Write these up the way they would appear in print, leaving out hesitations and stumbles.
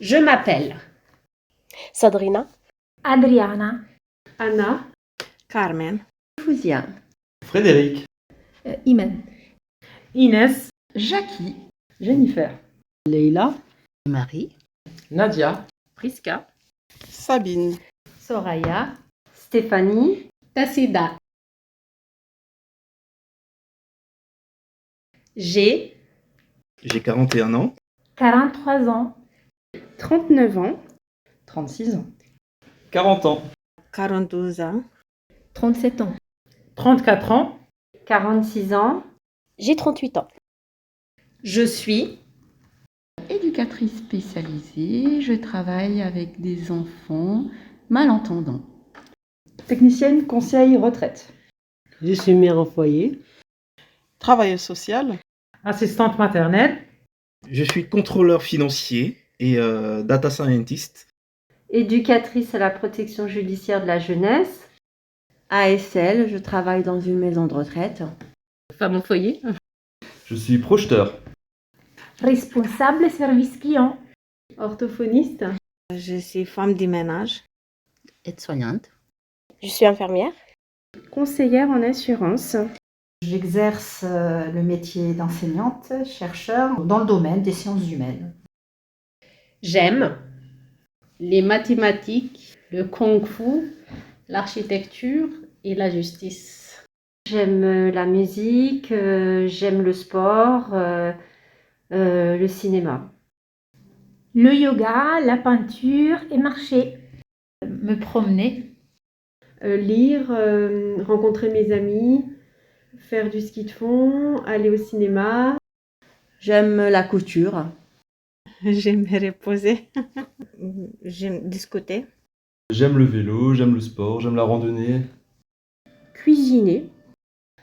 Je m'appelle Sadrina, Adriana, Anna, Carmen, Fouzia, Frédéric, Imen, Inès, Jackie, Jennifer, Leïla, Marie, Nadia, Priska, Sabine, Soraya, Stéphanie, Tassida. J'ai 41 ans, 43 ans, 39 ans, 36 ans, 40 ans, 42 ans, 37 ans, 34 ans, 46 ans, j'ai 38 ans. je suis éducatrice spécialisée, je travaille avec des enfants malentendants. technicienne conseil retraite. Je suis mère au foyer. travailleuse sociale, assistante maternelle, je suis contrôleur financier et data scientist. Éducatrice à la protection judiciaire de la jeunesse. ASL, je travaille dans une maison de retraite. femme au foyer, Je suis projeteur. responsable service client, orthophoniste, je suis femme de ménage, aide-soignante, Je suis infirmière. conseillère en assurance. J'exerce le métier d'enseignante, chercheur dans le domaine des sciences humaines. J'aime les mathématiques, le kung-fu, l'architecture et la justice. J'aime la musique, j'aime le sport, le cinéma. le yoga, la peinture et marcher, Me promener, Lire, rencontrer mes amis, faire du ski de fond, aller au cinéma. J'aime la couture. j'aime me reposer, j'aime discuter, J'aime le vélo, j'aime le sport, j'aime la randonnée. Cuisiner,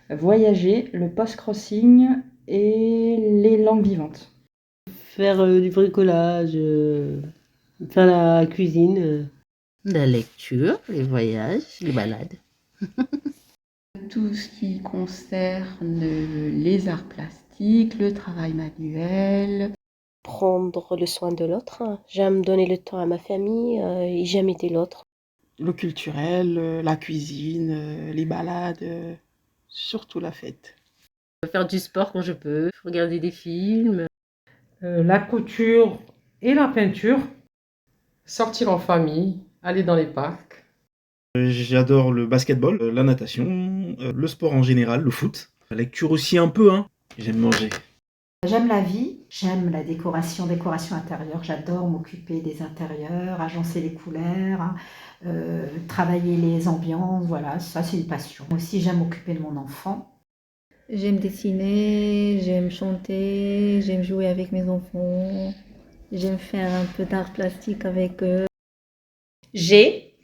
Voyager, le post-crossing et les langues vivantes. Faire du bricolage, faire la cuisine. la lecture, les voyages, les balades. Tout ce qui concerne les arts plastiques, le travail manuel. Prendre le soin de l'autre. J'aime donner le temps à ma famille et j'aime aider l'autre. le culturel, la cuisine, les balades, surtout la fête. Faire du sport quand je peux, regarder des films, la couture et la peinture. Sortir en famille, aller dans les parcs. J'adore le basketball, la natation, le sport en général, le foot. La lecture aussi un peu, hein. J'aime manger. j'aime la vie, j'aime la décoration intérieure, j'adore m'occuper des intérieurs, agencer les couleurs, travailler les ambiances, voilà, ça c'est une passion. Aussi j'aime m'occuper de mon enfant. j'aime dessiner, j'aime chanter, j'aime jouer avec mes enfants, j'aime faire un peu d'art plastique avec eux. J'ai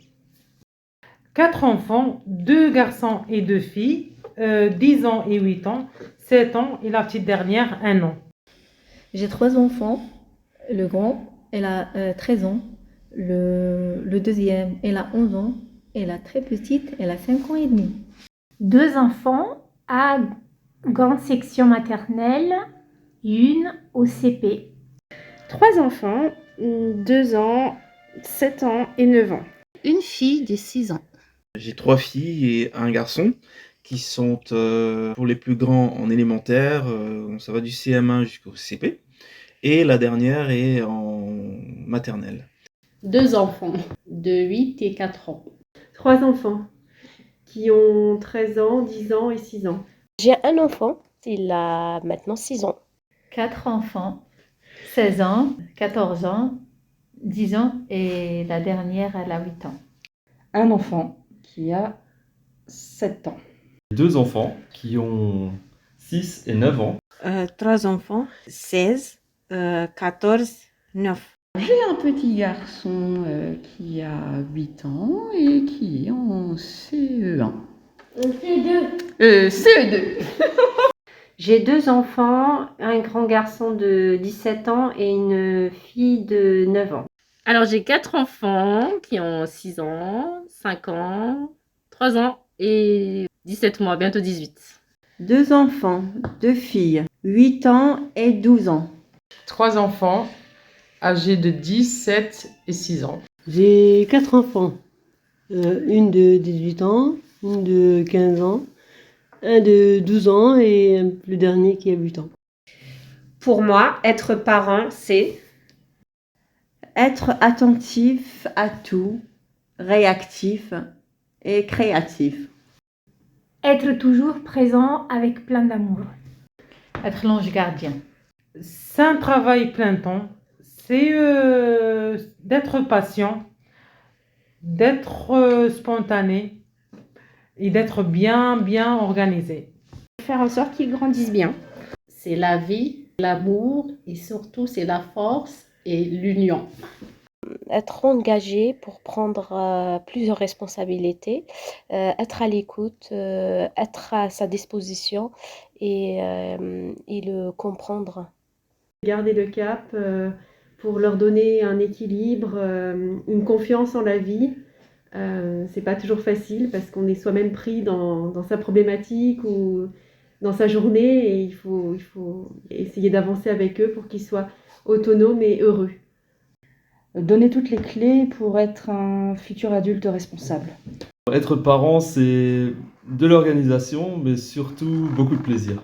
4 enfants, 2 garçons et 2 filles, 10 ans et 8 ans, 7 ans et la petite dernière 1 an. J'ai 3 enfants, le grand, elle a 13 ans, le deuxième, elle a 11 ans, et la très petite, elle a 5 ans et demi. 2 enfants à grande section maternelle, une au CP. 3 enfants, 2 ans, 7 ans et 9 ans. une fille de 6 ans. J'ai 3 filles et un garçon qui sont pour les plus grands en élémentaire, ça va du CM1 jusqu'au CP. Et la dernière est en maternelle. 2 enfants de 8 et 4 ans. 3 enfants qui ont 13 ans, 10 ans et 6 ans. J'ai un enfant, il a maintenant 6 ans. 4 enfants, 16 ans, 14 ans, 10 ans et la dernière elle a 8 ans. Un enfant qui a 7 ans. 2 enfants qui ont 6 et 9 ans. 3 enfants, 16, 14, 9. J'ai un petit garçon qui a 8 ans et qui est en CE1. CE2. J'ai 2 enfants, un grand garçon de 17 ans et une fille de 9 ans. Alors j'ai 4 enfants qui ont 6 ans, 5 ans, 3 ans et 17 mois, bientôt 18. 2 enfants, 2 filles, 8 ans et 12 ans. 3 enfants, âgés de 10, 7 et 6 ans. J'ai 4 enfants. Une de 18 ans, une de 15 ans, un de 12 ans et le dernier qui a 8 ans. Pour moi, être parent, c'est être attentif à tout, réactif et créatif. Être toujours présent avec plein d'amour. Être l'ange gardien. C'est un travail plein temps. C'est d'être patient, d'être spontané et d'être bien organisé. Faire en sorte qu'ils grandissent bien. C'est la vie, l'amour et surtout c'est la force et l'union. Être engagé pour prendre plusieurs responsabilités, être à l'écoute, être à sa disposition et le comprendre. Garder le cap pour leur donner un équilibre, une confiance en la vie. C'est pas toujours facile parce qu'on est soi-même pris dans sa problématique ou dans sa journée et il faut essayer d'avancer avec eux pour qu'ils soient autonomes et heureux. Donner toutes les clés pour être un futur adulte responsable. Être parent, c'est de l'organisation, mais surtout beaucoup de plaisir.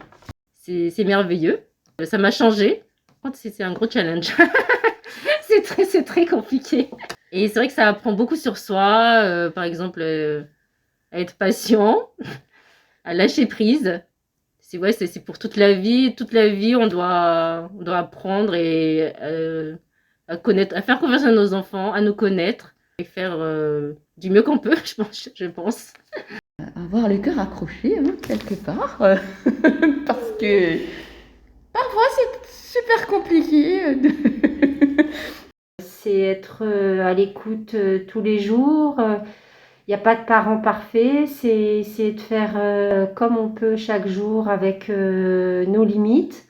C'est merveilleux. Ça m'a changé. C'est un gros challenge. c'est très compliqué. Et c'est vrai que ça apprend beaucoup sur soi. Par exemple, à être patient, à lâcher prise. C'est pour toute la vie. Toute la vie, on doit apprendre et à connaître, à faire confiance à nos enfants, à nous connaître et faire du mieux qu'on peut, je pense. Avoir le cœur accroché, quelque part, parce que parfois c'est super compliqué. C'est être à l'écoute tous les jours. Il n'y a pas de parents parfaits, c'est de faire comme on peut chaque jour avec nos limites.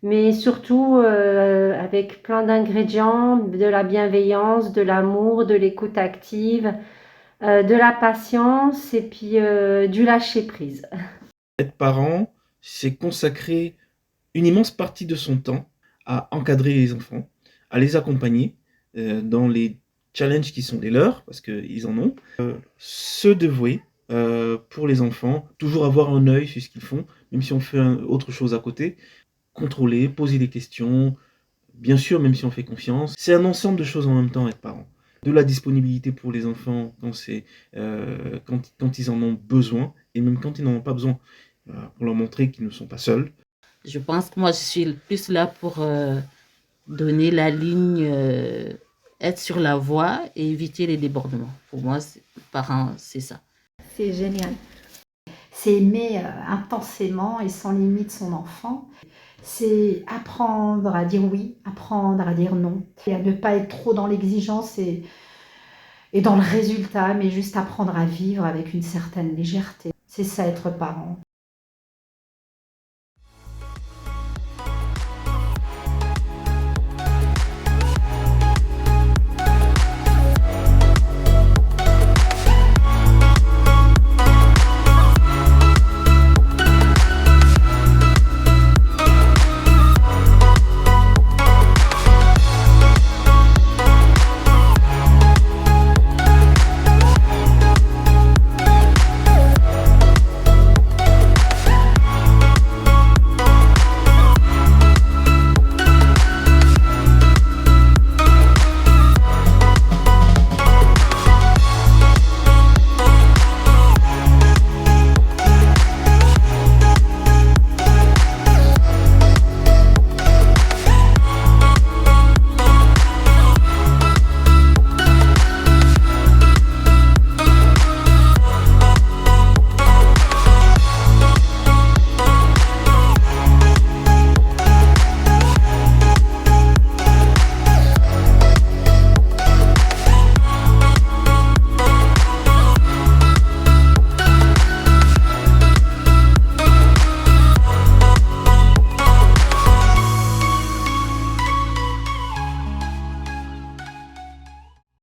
Mais surtout avec plein d'ingrédients, de la bienveillance, de l'amour, de l'écoute active, de la patience et puis du lâcher-prise. Être parent, c'est consacrer une immense partie de son temps à encadrer les enfants, à les accompagner dans les challenges qui sont les leurs, parce qu'ils en ont, se dévouer pour les enfants, toujours avoir un œil sur ce qu'ils font, même si on fait autre chose à côté, contrôler, poser des questions, bien sûr, même si on fait confiance. C'est un ensemble de choses en même temps, être parent. De la disponibilité pour les enfants quand ils en ont besoin, et même quand ils n'en ont pas besoin, pour leur montrer qu'ils ne sont pas seuls. Je pense que moi, je suis plus là pour donner la ligne, être sur la voie et éviter les débordements. Pour moi, parent, c'est ça. C'est génial. C'est aimer intensément et sans limite son enfant. C'est apprendre à dire oui, apprendre à dire non, et à ne pas être trop dans l'exigence et dans le résultat, mais juste apprendre à vivre avec une certaine légèreté. C'est ça être parent.